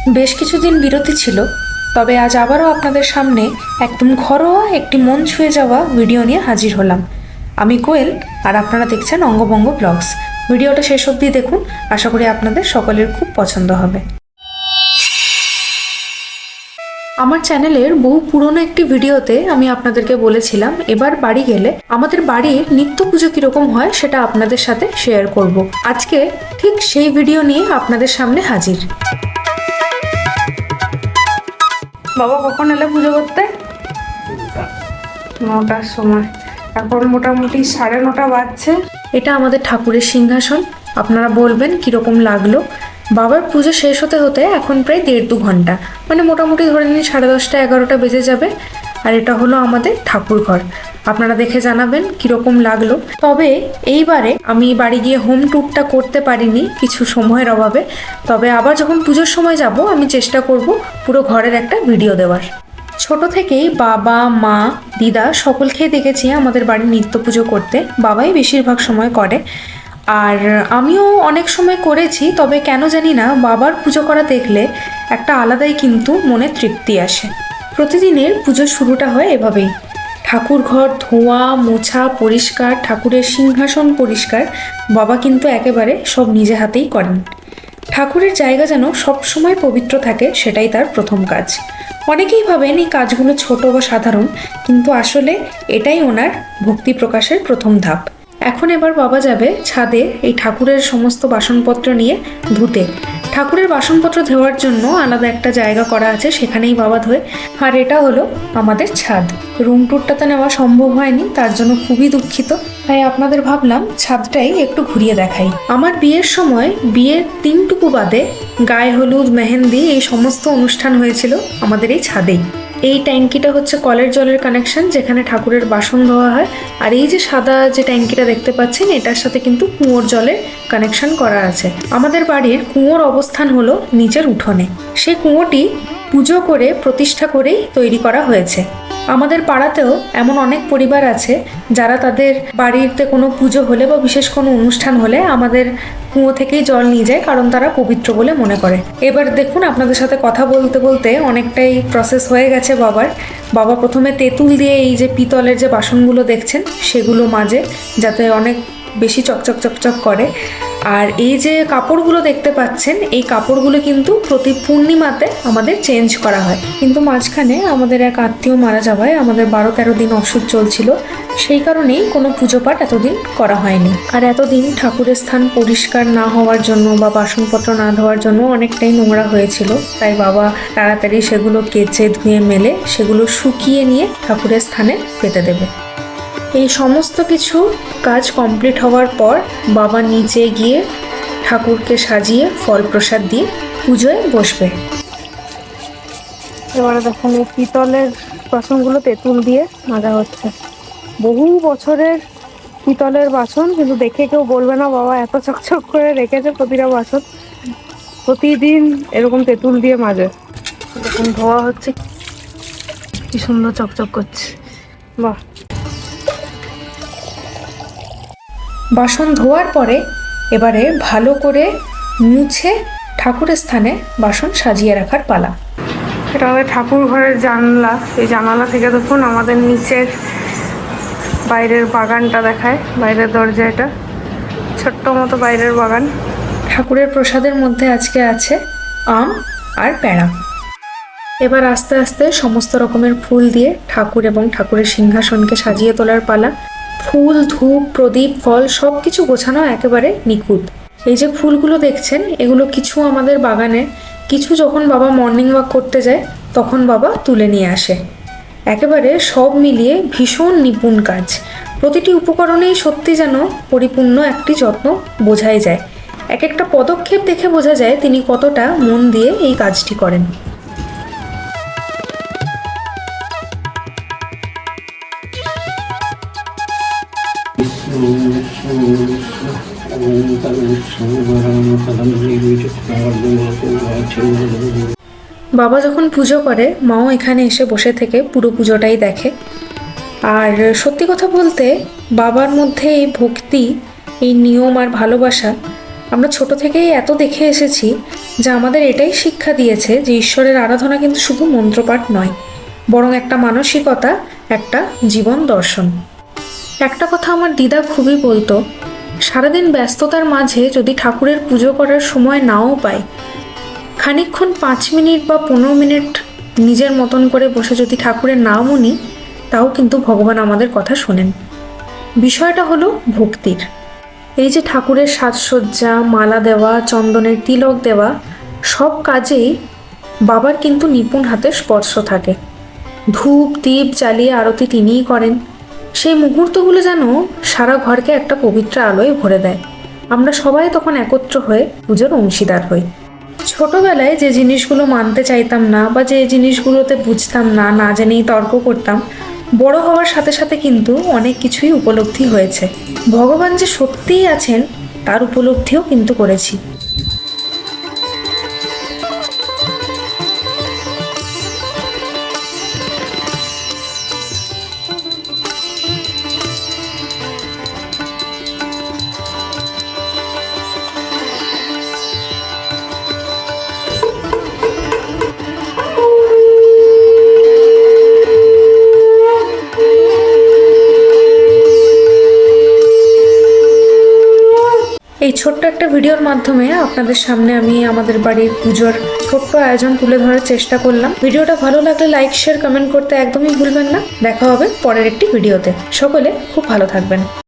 বেশ কিছুদিন বিরতি ছিল, তবে আজ আবারও আপনাদের সামনে একদম ঘরোয়া একটি মন ছুঁয়ে যাওয়া ভিডিও নিয়ে হাজির হলাম। আমি কোয়েল, আর আপনারা দেখছেন অঙ্গভঙ্গ ব্লগস। ভিডিওটা শেষ অবধি দেখুন, আশা করি আপনাদের সকলের খুব পছন্দ হবে। আমার চ্যানেলের বহু পুরনো একটি ভিডিওতে আমি আপনাদেরকে বলেছিলাম এবার বাড়ি গেলে আমাদের বাড়ির নিত্য পুজো কীরকম হয় সেটা আপনাদের সাথে শেয়ার করব। আজকে ঠিক সেই ভিডিও নিয়ে আপনাদের সামনে হাজির। বাবা কখন এলে পুজো করতে? 9টার সময়। এখন মোটামুটি 9:30 বাজছে। এটা আমাদের ঠাকুরের সিংহাসন। আপনারা বলবেন কীরকম লাগলো। বাবার পুজো শেষ হতে হতে এখন প্রায় 1.5-2 ঘন্টা, মানে মোটামুটি ধরে নিন 10:30 11টা বেজে যাবে। আর এটা হলো আমাদের ঠাকুর ঘর। আপনারা দেখে জানাবেন কীরকম লাগলো। তবে এইবারে আমি বাড়ি গিয়ে হোম ট্যুরটা করতে পারিনি কিছু সময়ের অভাবে। তবে আবার যখন পুজোর সময় যাব আমি চেষ্টা করব পুরো ঘরের একটা ভিডিও দেওয়ার। ছোট থেকেই বাবা, মা, দিদা সকলকেই দেখেছি আমাদের বাড়ির নিত্য পুজো করতে। বাবাই বেশিরভাগ সময় করে, আর আমিও অনেক সময় করেছি। তবে কেন জানি না বাবার পুজো করা দেখলে একটা আলাদাই কিন্তু মনে তৃপ্তি আসে। প্রতিদিনের পুজো শুরুটা হয় এভাবেই। ঠাকুর ঘর ধোয়া মোছা পরিষ্কার, ঠাকুরের সিংহাসন পরিষ্কার বাবা কিন্তু একেবারে সব নিজে হাতেই করেন। ঠাকুরের জায়গা যেন সবসময় পবিত্র থাকে, সেটাই তার প্রথম কাজ। অনেকেই ভাবেন এই কাজগুলো ছোট বা সাধারণ, কিন্তু আসলে এটাই ওনার ভক্তি প্রকাশের প্রথম ধাপ। এখন এবার বাবা যাবে ছাদে এই ঠাকুরের সমস্ত বাসনপত্র নিয়ে ধুতে। ঠাকুরের বাসনপত্র ধোয়ার জন্য আলাদা একটা জায়গা করা আছে, সেখানেই বাবা ধোয়। আর এটা হলো আমাদের ছাদ। রুম ট্যুরটাতে নেওয়া সম্ভব হয়নি, তার জন্য খুবই দুঃখিত। তাই আপনাদের ভাবলাম ছাদটাই একটু ঘুরিয়ে দেখাই। আমার বিয়ের সময় বিয়ের 3 টুকু বাদে গায়ে হলুদ, মেহেন্দি এই সমস্ত অনুষ্ঠান হয়েছিল আমাদের এই ছাদেই। এই ট্যাঙ্কিটা হচ্ছে কলের জলের কানেকশন, যেখানে ঠাকুরের বাসন ধোয়া হয়। আর এই যে সাদা যে ট্যাঙ্কিটা দেখতে পাচ্ছেন, এটার সাথে কিন্তু কুয়োর জলের কানেকশন করা আছে। আমাদের বাড়ির কুয়োর অবস্থান হলো নিচের উঠোনে। সেই কুয়োটি পুজো করে প্রতিষ্ঠা করেই তৈরি করা হয়েছে। আমাদের পাড়াতেও এমন অনেক পরিবার আছে যারা তাদের বাড়িতে কোনো পুজো হলে বা বিশেষ কোনো অনুষ্ঠান হলে আমাদের কুয়ো থেকেই জল নিয়ে যায়, কারণ তারা পবিত্র বলে মনে করে। এবার দেখুন, আপনাদের সাথে কথা বলতে বলতে অনেকটাই প্রসেস হয়ে গেছে বাবার। বাবা প্রথমে তেঁতুল দিয়ে এই যে পিতলের যে বাসনগুলো দেখছেন সেগুলো মাজে, যাতে অনেক বেশি চকচক চকচক করে। আর এই যে কাপড়গুলো দেখতে পাচ্ছেন, এই কাপড়গুলো কিন্তু প্রতি পূর্ণিমাতে আমাদের চেঞ্জ করা হয়। কিন্তু মাঝখানে আমাদের এক আত্মীয় মারা যাওয়ায় আমাদের 12-13 দিন ওষুধ চলছিল, সেই কারণেই কোনো পুজো পাঠ এতদিন করা হয়নি। আর এতদিন ঠাকুরের স্থান পরিষ্কার না হওয়ার জন্য বা বাসনপত্র না ধোয়ার জন্য অনেকটাই নোংরা হয়েছিল। তাই বাবা তাড়াতাড়ি সেগুলো কেচে ধুয়ে মেলে সেগুলো শুকিয়ে নিয়ে ঠাকুরের স্থানে পেতে দেবে। এই সমস্ত কিছু কাজ কমপ্লিট হওয়ার পর বাবা নিচে গিয়ে ঠাকুরকে সাজিয়ে ফল প্রসাদ দিয়ে পুজোয় বসবে। এবারে দেখুন এই পিতলের বাসনগুলো তেঁতুল দিয়ে মাজা হচ্ছে। বহু বছরের পিতলের বাসন, কিন্তু দেখে কেউ বলবে না বাবা এত চকচক করে রেখেছে প্রতিটা বাসন। প্রতিদিন এরকম তেঁতুল দিয়ে মাজে। দেখুন ধোয়া হচ্ছে, কি সুন্দর চকচক করছে। বাহ। বাসন ধোয়ার পরে এবারে ভালো করে মুছে ঠাকুরের স্থানে বাসন সাজিয়ে রাখার পালা। এটা আমাদের ঠাকুর ঘরের জানলা। এই জানালা থেকে দেখুন আমাদের নিচের বাইরের বাগানটা দেখায়। বাইরের দরজা, এটা ছোট্ট মতো বাইরের বাগান। ঠাকুরের প্রসাদের মধ্যে আজকে আছে আম আর প্যাঁড়া। এবার আস্তে আস্তে সমস্ত রকমের ফুল দিয়ে ঠাকুর এবং ঠাকুরের সিংহাসনকে সাজিয়ে তোলার পালা। ফুল, ধূপ, প্রদীপ, ফল সব কিছু গোছানো একেবারে নিখুঁত। এই যে ফুলগুলো দেখছেন, এগুলো কিছু আমাদের বাগানে, কিছু যখন বাবা মর্নিং ওয়াক করতে যায় তখন বাবা তুলে নিয়ে আসে। একেবারে সব মিলিয়ে ভীষণ নিপুণ কাজ। প্রতিটি উপকরণেই সত্যি যেন পরিপূর্ণ একটি যত্ন বোঝাই যায়। এক একটা পদক্ষেপ দেখে বোঝা যায় তিনি কতটা মন দিয়ে এই কাজটি করেন। বাবা যখন পুজো করে মাও এখানে এসে বসে থেকে পুরো পুজোটাই দেখে। আর সত্যি কথা বলতে বাবার মধ্যে এই ভক্তি, এই নিয়ম আর ভালোবাসা আমরা ছোট থেকেই এত দেখে এসেছি যা আমাদের এটাই শিক্ষা দিয়েছে যে ঈশ্বরের আরাধনা কিন্তু শুধু মন্ত্রপাঠ নয়, বরং একটা মানসিকতা, একটা জীবন দর্শন। একটা কথা আমার দিদা খুবই বলতো, সারাদিন ব্যস্ততার মাঝে যদি ঠাকুরের পুজো করার সময় নাও পাই, খানিকক্ষণ 5 মিনিট বা 15 মিনিট নিজের মতন করে বসে যদি ঠাকুরের নাম নিই, তাও কিন্তু ভগবান আমাদের কথা শোনেন। বিষয়টা হলো ভক্তির। এই যে ঠাকুরের সাজসজ্জা, মালা দেওয়া, চন্দনের তিলক দেওয়া, সব কাজেই বাবার কিন্তু নিপুণ হাতের স্পর্শ থাকে। ধূপ দীপ জ্বালিয়ে আরতি তিনিই করেন। সেই মুহূর্তগুলো যেন সারা ঘরকে একটা পবিত্র আলোয় ভরে দেয়। আমরা সবাই তখন একত্র হয়ে পুজোর অংশীদার হই। ছোটবেলায় যে জিনিসগুলো মানতে চাইতাম না বা যে জিনিসগুলোতে বুঝতাম না, না জেনেই তর্ক করতাম, বড় হওয়ার সাথে সাথে কিন্তু অনেক কিছুই উপলব্ধি হয়েছে। ভগবান যে সত্যিই আছেন তার উপলব্ধিও কিন্তু করেছি। এই ছোট্ট একটা ভিডিওর মাধ্যমে আপনাদের সামনে আমি আমাদের বাড়ির পুজোর ছোট্ট আয়োজন তুলে ধরার চেষ্টা করলাম। ভিডিওটা ভালো লাগলে লাইক, শেয়ার, কমেন্ট করতে একদমই ভুলবেন না। দেখা হবে পরের একটি ভিডিওতে। সকলে খুব ভালো থাকবেন।